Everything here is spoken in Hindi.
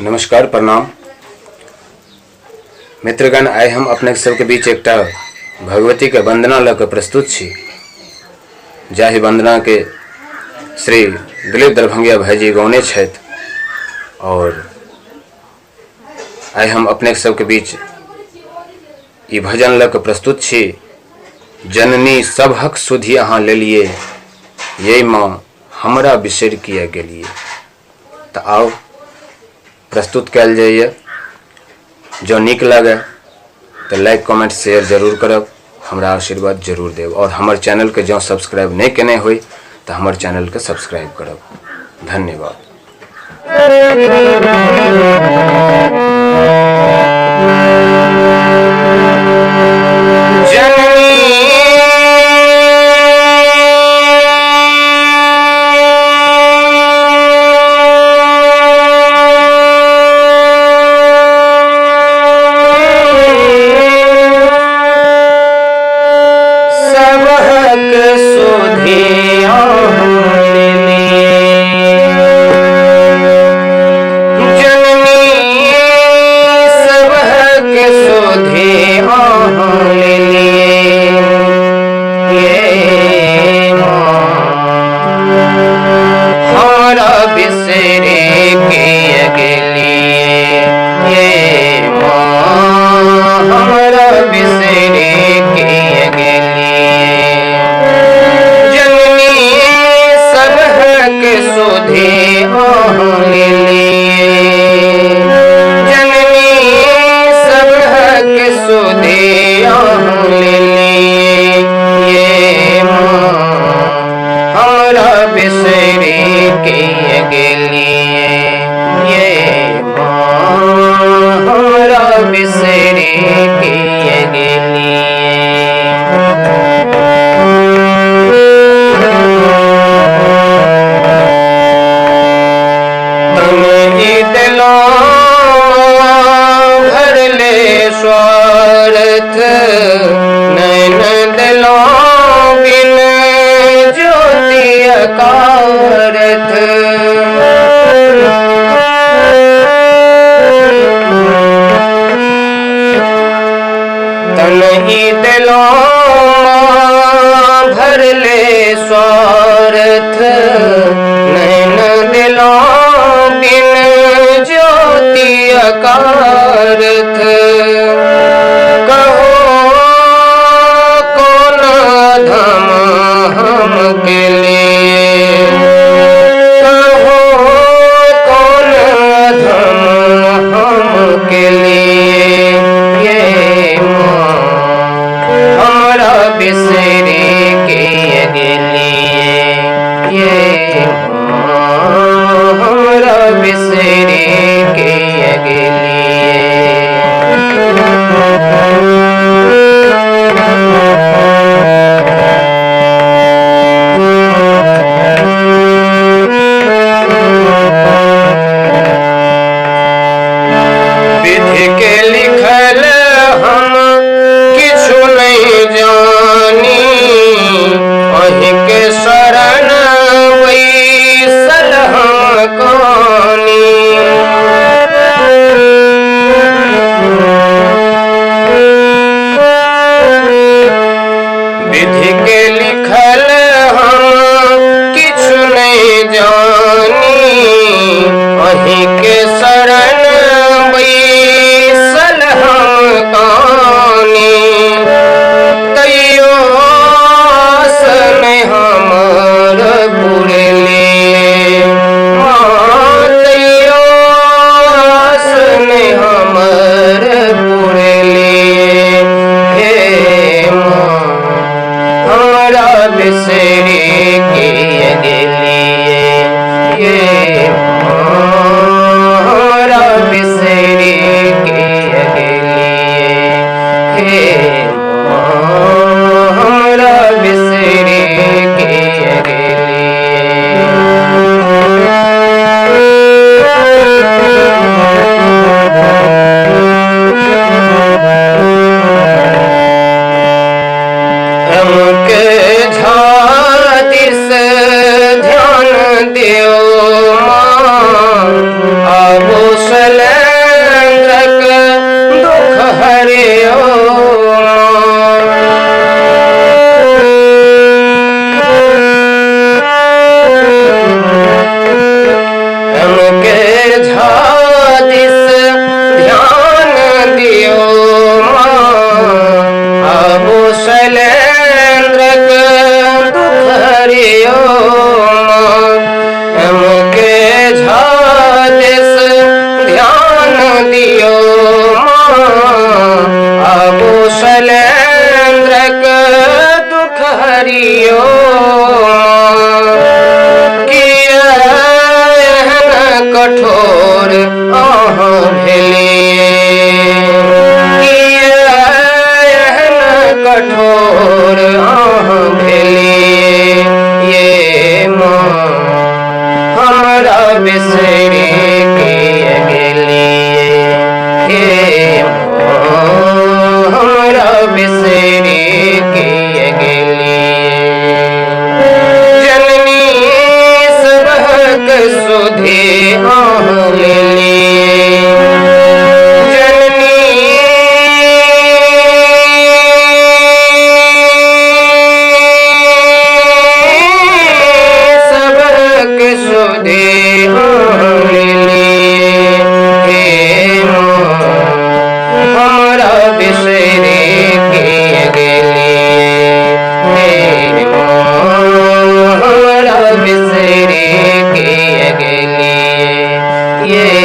नमस्कार प्रणाम मित्रगण। आइ हम अपने सबके बीच एकटा भगवती के वंदना लऽ प्रस्तुत छी। जाहि वंदना के श्री दिलीप दरभंगिया भाईजी गौने छथि और आइ हम अपने सबके बीच ई भजन लऽ प्रस्तुत छी। जननी सबहक सुधि अहाँ लेलिए, ये माँ हमरा बिसरि किया गेलिए। तऽ आओ प्रस्तुत कयल जाइए। जो नीक लगे तो लाइक कमेंट शेयर जरूर करब, हमरा आशीर्वाद जरूर देव। और हमर चैनल के जो सब्सक्राइब नहीं केने होई तो हमर चैनल के सब्सक्राइब करब। धन्यवाद। बिसरि किया गेलिए, ये झादिस ध्यान दियो अब शैलेंद्र दुख हरियो हमके झादिस ध्यान दियो अब शैलेंद्र दुख हरियो कठोर कठोर भेलिए ये हमरा बिसरे के गेलिए हे हमरा बिसरे के गेलिए जननी सबक सुधे ये